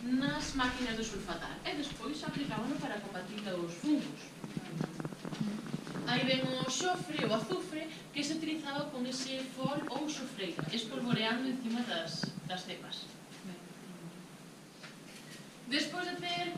nas máquinas de sulfatar e despois aplicábano para combatir os fungos. Aí ven o xofre, o azufre, que se utilizaba con ese fol ou xofreira, espolvoreando encima das cepas. Despois de ter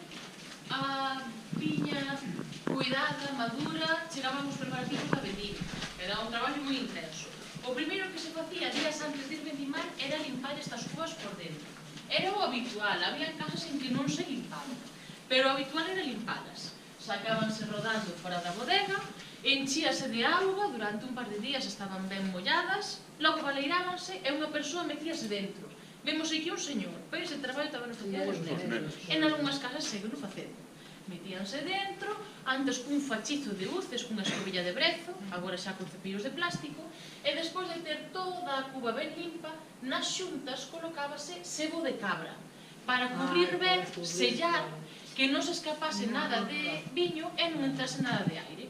a viña cuidada, madura, chegaban os preparativos da vendimia. Era un traballo moi intenso. O primeiro que se facía días antes de vendimar era limpar estas cubas por dentro. Era o habitual, había casas en que non se limpaban, pero o habitual era limpadas. Sacábanse rodando fora da bodega, enchíase de auga, durante un par de días estaban ben molladas, logo baleirábanse e unha persoa metíase dentro. Vemos aquí un señor, pois ese traballo tamén o facíamos nenos. En algunhas casas seguen o facendo. Metíanse dentro, antes cun fachizo de uces, cunha escobilla de brezo, agora xa con cepillos de plástico, e despois de ter toda a cuba ben limpa, nas xuntas colocábase sebo de cabra, para cubrir ben, sellar, que non se escapase nada de viño e non entrase nada de aire.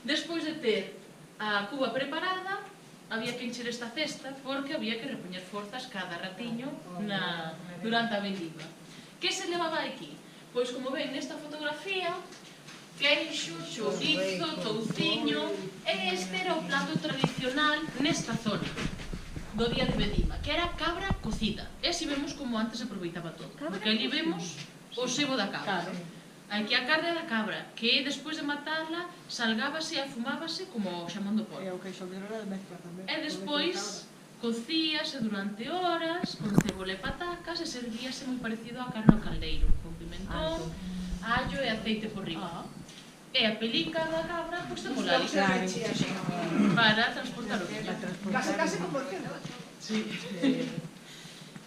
Despois de ter a cuba preparada, había que encher esta cesta porque había que repoñer forzas cada ratiño durante a vendima. Que se levaba aquí? Pois como ven nesta fotografía, queixo, chourizo, touciño, e este era o plato tradicional nesta zona do día de vendima, que era cabra cocida. E así vemos como antes se aproveitaba todo, porque ali vemos o sebo da cabra. Aquí a carne da cabra, que despois de matarla, salgábase e afumábase como o xamón do pollo. E despois cocíase durante horas, con cebola e patacas, e servíase moi parecido a carne ao caldeiro, con pimentón, allo e aceite por riba. E a pelica da cabra, pois de mola ali, para transportar o viño. Case como porción.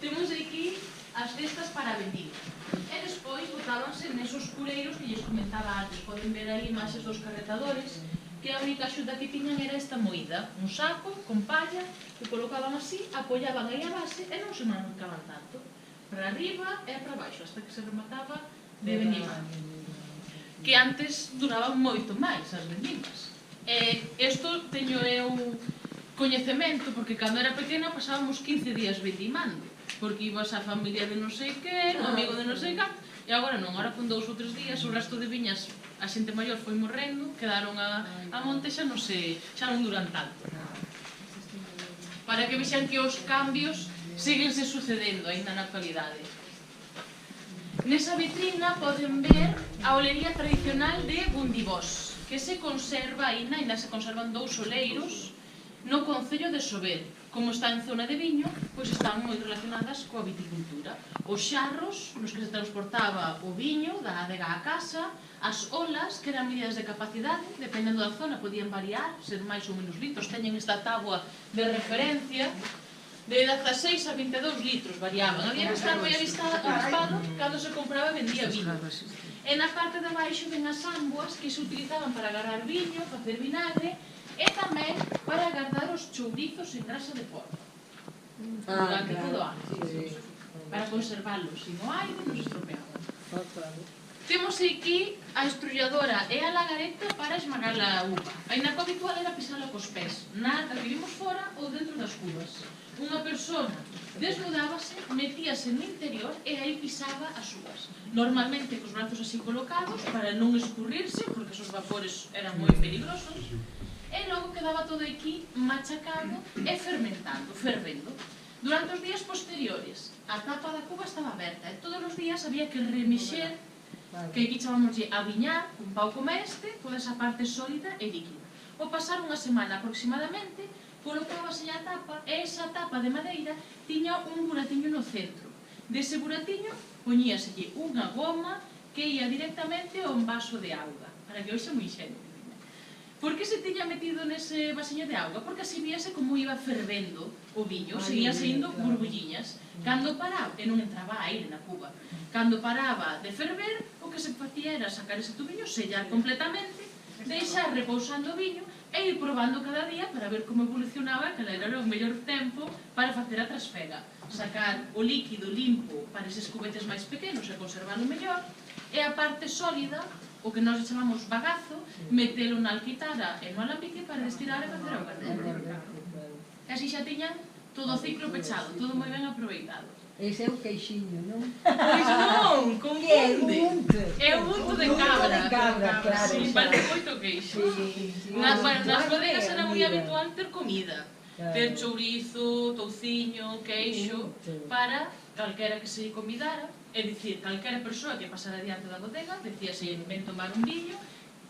Temos aquí as cestas para a vendima. E despois botábanse nesos cureiros que lles comentaba antes. Poden ver aí imaxes dos carretadores, que a única axuda que tiñan era esta moída, un saco con palla, que colocaban así, apoiaban aí a base e non se mancaban tanto. Para arriba e para baixo, hasta que se remataba de vendimar. Que antes duraban moito máis as vendimas. E isto teño eu coñecemento, porque cando era pequena pasábamos 15 días vendimando, porque ibas a familia de non sei que, un amigo de non sei que, e agora non, agora con 2 ou 3 días o resto de viñas a xente maior foi morrendo, quedaron a monte, xa non duran tanto. Para que vexan que os cambios seguense sucedendo aínda na actualidade. Nesa vitrina poden ver a olería tradicional de Bundibós, que se conserva aínda se conservan 2 oleiros no concello de Sober. Como está en zona de viño, pois están moi relacionadas coa viticultura. Os xarros nos que se transportaba o viño da adega á casa, as olas, que eran medidas de capacidade, dependendo da zona, podían variar, ser máis ou menos litros, teñen esta táboa de referencia, de 16 a 22 litros variaban. Había que estar moi avispado cando se compraba e vendía viño. E na parte de baixo ven as amboas que se utilizaban para agarrar viño, facer vinagre, e tamén para guardar os chourizos en grasa de porco durante todo o ano, para conservarlos, se no aire non se estropeaban. Temos aquí a estrulladora e a lagareta para esmagar a uva. Ainda que habitual era pisala cos pés, na que vivimos fora ou dentro das cubas. Unha persona desnudábase, metíase no interior e aí pisaba as uvas, normalmente cos brazos así colocados para non escurrirse, porque esos vapores eran moi peligrosos. E logo quedaba todo aquí machacado e fervendo. Durante os días posteriores, a tapa da cuba estaba aberta e todos os días había que remexer, que aquí chamámoslle aviñar, un pau como este, toda esa parte sólida e líquida. Ao pasar unha semana aproximadamente, colocábase a tapa e esa tapa de madeira tiña un buratiño no centro. Dese buratiño poñíaselle unha goma que ia directamente a un vaso de auga, para que hoxe moi xeno. Por que se tiña metido nese vasiño de auga? Porque así víase como iba fervendo o viño, seguían saindo burbulliñas. Cando paraba, e non entraba aire na cuba, cando paraba de ferver, o que se facía era sacar ese tubiño, sellar completamente, deixar repousando o viño e ir probando cada día para ver como evolucionaba e cal era o mellor tempo para facer a trasfega. Sacar o líquido limpo para eses cubetes máis pequenos e conservalo mellor, e a parte sólida, o que nós chamamos bagazo, metelo na alquitara e no alambique para destilar e facer o caldero. E así xa tiñan todo o ciclo pechado, todo moi ben aproveitado. Ese é o queixiño, non? Pois non, confunde. É o unto de cabra. Claro. Sí, parece moito queixo. Nas bodegas era moi habitual ter comida. Ter chourizo, touciño, queixo, para calquera que se convidara. É dicir, calquera persoa que pasara diante da bodega, decíase, ven tomar un viño,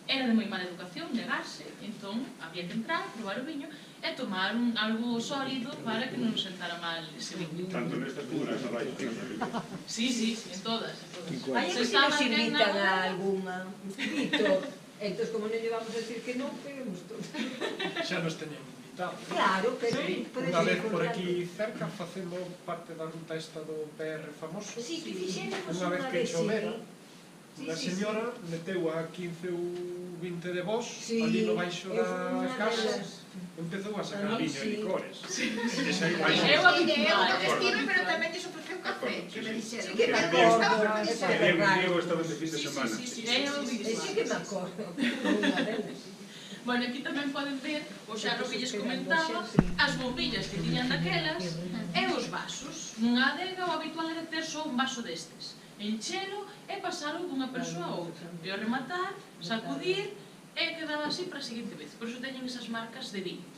era de moi mala educación, negarse, entón había que entrar, probar o viño e tomar algo sólido para que non sentara mal ese viño. Tanto nestas como nas abaixo. Sí, en todas. Hai que se nos invitan a alguna. Víctor, entón, como non lle vamos a decir que non, peguemos todos. Xa nos teñen invitado. Claro, pero Unha vez por aquí cerca facemos parte da ruta esta do PR famoso. Sí, que fixemos Unha vez que chovera, unha Sí. señora meteu a 15 ou 20 de vós Sí, ali no baixo eu da fui unha casa, delas. empezou a sacar Ali, viño e sí. licores. Eu habitual, estive, pero tamén lles ofreceu café, que me dixeron. Sí que me Diego, acordo. Diego estaba de fin de semana. é o habitual. Sí que me acordo. Unha delas. Bueno, aquí tamén poden ver o xarro que lles comentaba, as bombillas que tiñan daquelas e os vasos. Nunha adega o habitual era ter só un vaso destes, enchelo e pasalo dunha persoa a outra. E ao rematar, sacudir e quedaba así para a seguinte vez. Por iso teñen esas marcas de viño.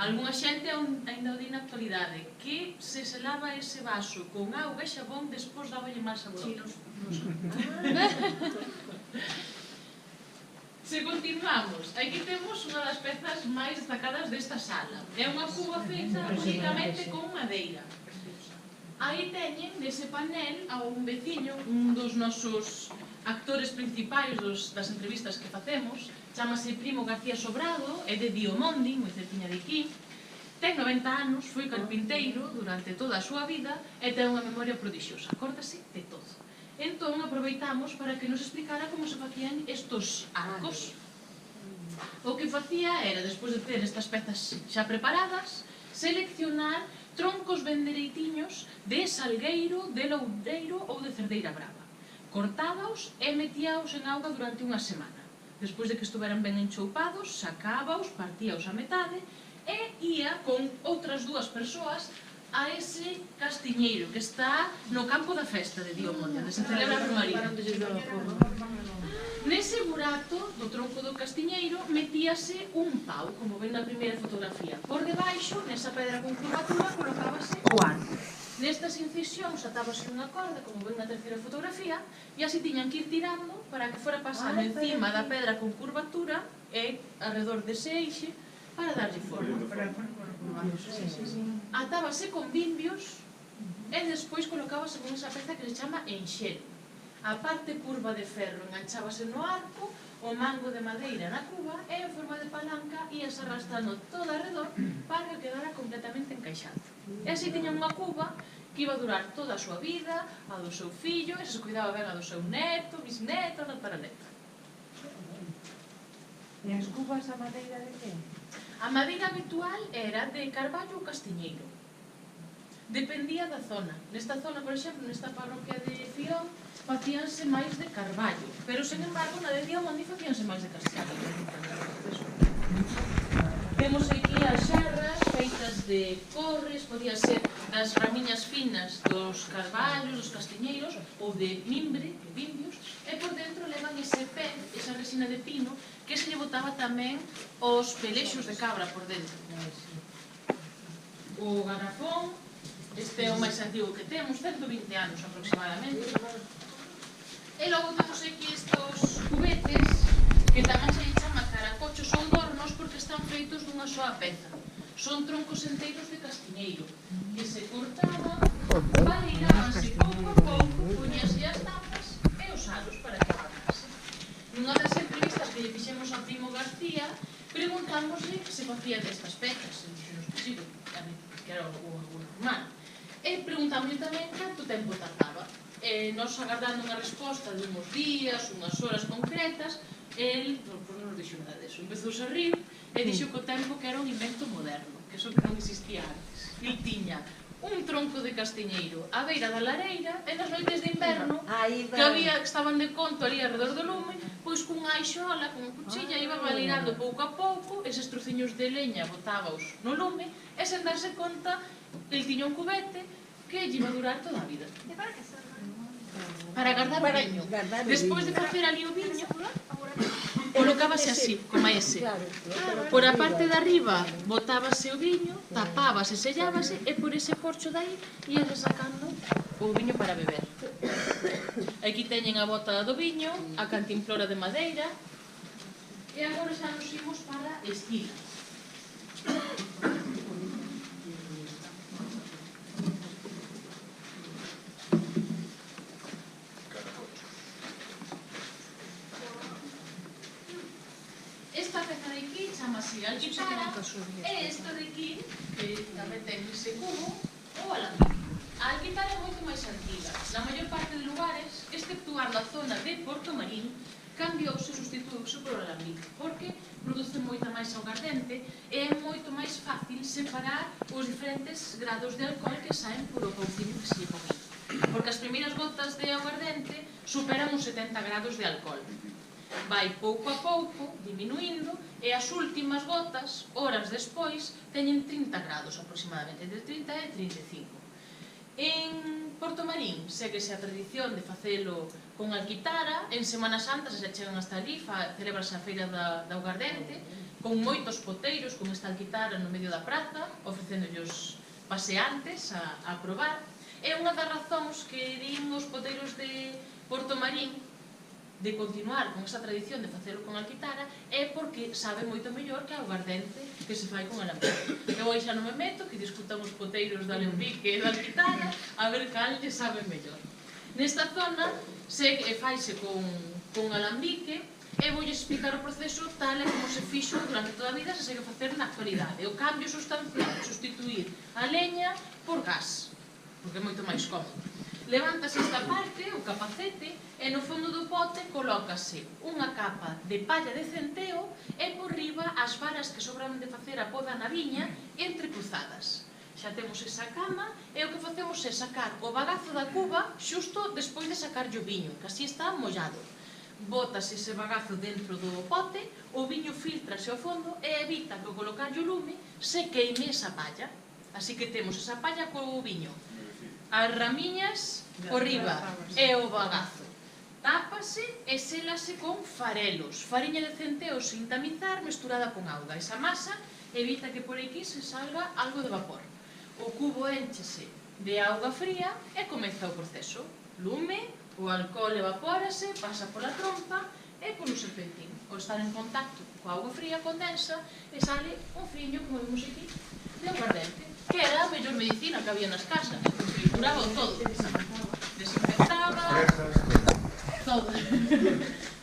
Algúnha xente ainda o di na actualidade que se lava ese vaso con auga e xabón despois dáballe máis sabor. Se continuamos, aquí temos unha das pezas máis destacadas desta sala. É unha cuba feita únicamente con madeira. Aí teñen nese panel a un veciño, un dos nosos actores principais das entrevistas que facemos, chamase Primo García Sobrado, é de Diomondi, moi certiña de aquí, ten 90 anos, foi carpinteiro durante toda a súa vida e ten unha memoria prodixiosa, acórdase de todo. Entón aproveitamos para que nos explicara como se facían estos arcos. O que facía era, despois de ter estas pezas xa preparadas, seleccionar troncos ben dereitiños de salgueiro, de loureiro ou de cerdeira brava. Cortábaos e metíaos en auga durante unha semana. Despois de que estuveran ben enchoupados, sacábaos, partíaos a metade e ia con outras dúas persoas a ese castiñeiro que está no campo da festa de Diomondi, onde se celebra a romaría. Nese burato do tronco do castiñeiro metíase un pau, como ven na primeira fotografía. Por debaixo, nesa pedra con curvatura, colocábase o arco. Nestas incisións atábase unha corda, como ven na terceira fotografía, e así tiñan que ir tirando para que fora pasando encima da pedra con curvatura e alrededor dese eixe para darlle forma. Atábase con bimbios e despois colocábase con esa peza que se chama enxero. A parte curva de ferro enganchábase no arco, o mango de madeira na cuba e en forma de palanca ías arrastrando todo alrededor para que quedara completamente encaixado. E así tiña unha cuba que iba a durar toda a súa vida, a do seu fillo, e se cuidaba ben a do seu neto, bisneto, tataraneto. E as cubas a madeira de que? A madeira habitual era de carballo ou castiñeiro. Dependía da zona. Nesta zona, por exemplo, nesta parroquia de Fión, facíanse máis de carballo, pero, sen embargo, na de Diomondi facíanse máis de castiñeiro. Temos aquí as xarras feitas de corres, podía ser das ramiñas finas dos carballos, dos castiñeiros, ou de mimbre, de bimbios, e por dentro levan ese pez, esa resina de pino, que se lle botaba tamén os pelexos de cabra por dentro. O garrafón, este é o máis antigo que temos, 120 anos aproximadamente. E logo temos aquí estes cubetes, que tamén se lle chama caracochos ou dornos porque están feitos dunha soa peza. Son troncos enteiros de castiñeiro, que se cortaban, valíranse pouco a pouco, poñíase as tapas e os aros para que aguantase. Nunha das entrevistas que lle fixemos a Primo García, preguntámosle que se facía destas pezas, e dixenos que sí, que era o normal. E preguntámosle tamén canto tempo tardaba. Nos agardando unha resposta de uns días, unhas horas concretas, el non nos dixo nada deso. Empezouse a rir e dixo que o tempo que era un invento moderno, que eso que non existía antes. El tiña un tronco de castiñeiro á beira da lareira e nas noites de inverno que estaban de conto ali alrededor do lume, pois cun aixola, con cuchilla, iba valirando pouco a pouco eses trociños de leña, botábaos no lume e sen darse conta, el tiña un cubete que lle iba a durar toda a vida. E para que serve? Para guardar o viño. guardar o Despois de viño. facer ali o viño, colocábase así, como ese. Claro, Por a parte de arriba botábase o viño, tapábase, sellábase e por ese corcho dai íase sacando o viño para beber. Aquí teñen a bota do viño, a cantimplora de madeira e agora xa nos imos para a esquina. Esta peza de aquí chamase alquitara e esta de aquí, que tamén ten ese cubo, o alambique. A alquitara é moito máis antiga. Na maior parte de lugares, exceptuando a zona de Porto Marín, cambiouse, substituouse por alambique, porque produce moita máis augardente e é moito máis fácil separar os diferentes grados de alcohol que saen por o pouquinho que se lle pon. Porque as primeiras gotas de augardente superan os 70 grados de alcohol. Vai pouco a pouco, diminuindo, e as últimas gotas, horas despois, teñen 30 grados aproximadamente, entre 30 e 35. En Porto Marín séguese a tradición de facelo con alquitara, en Semana Santa se chegan hasta ali, celebrase a feira da augardente, con moitos poteiros con esta alquitara no medio da praza, ofrecéndollos paseantes a probar. É unha das razóns que din os poteiros de Porto Marín de continuar con esa tradición de facelo con alquitara é porque sabe moito mellor que a augardente que se fai con alambique. Eu aí xa non me meto, que discutan os poteiros da alambique e da alquitara a ver cal lle sabe mellor. Nesta zona faise con alambique e vou explicar o proceso tal e como se fixo durante toda a vida, se segue a facer na actualidade. O cambio sustancial é sustituir a leña por gas, porque é moito máis cómodo. Levántase esta parte, o capacete, e no fondo do pote colócase unha capa de palla de centeo e por riba as varas que sobran de facer a poda na viña entrecruzadas. Xa temos esa cama e o que facemos é sacar o bagazo da cuba xusto despois de sacar o viño, que así está mollado. Bótase ese bagazo dentro do pote, o viño filtrase ao fondo e evita que ao colocar o lume se queime esa palla. Así que temos esa palla co viño, as ramiñas por riba e o bagazo. Tápase e selase con farelos, fariña de centeo sin tamizar mesturada con auga. Esa masa evita que por aquí se salga algo de vapor. O cubo énchese de auga fría e comeza o proceso. Lume, o alcohol evapórase, pasa pola trompa e polo serpentín. Ao estar en contacto coa auga fría condensa e sale un friño, como vimos aquí, de aguardente, que era a mellor medicina que había nas casas. Curaba todo. Desinfectaba todo.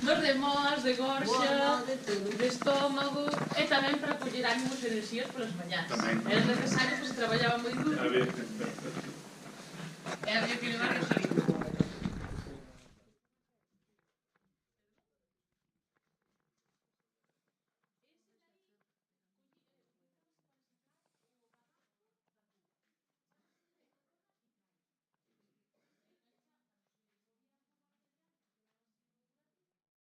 Dos de moas, de gorxa, de estómago e tamén para coller ánimos e enerxías polas mañás. Era necesario que se traballaba moi duro. E había que levar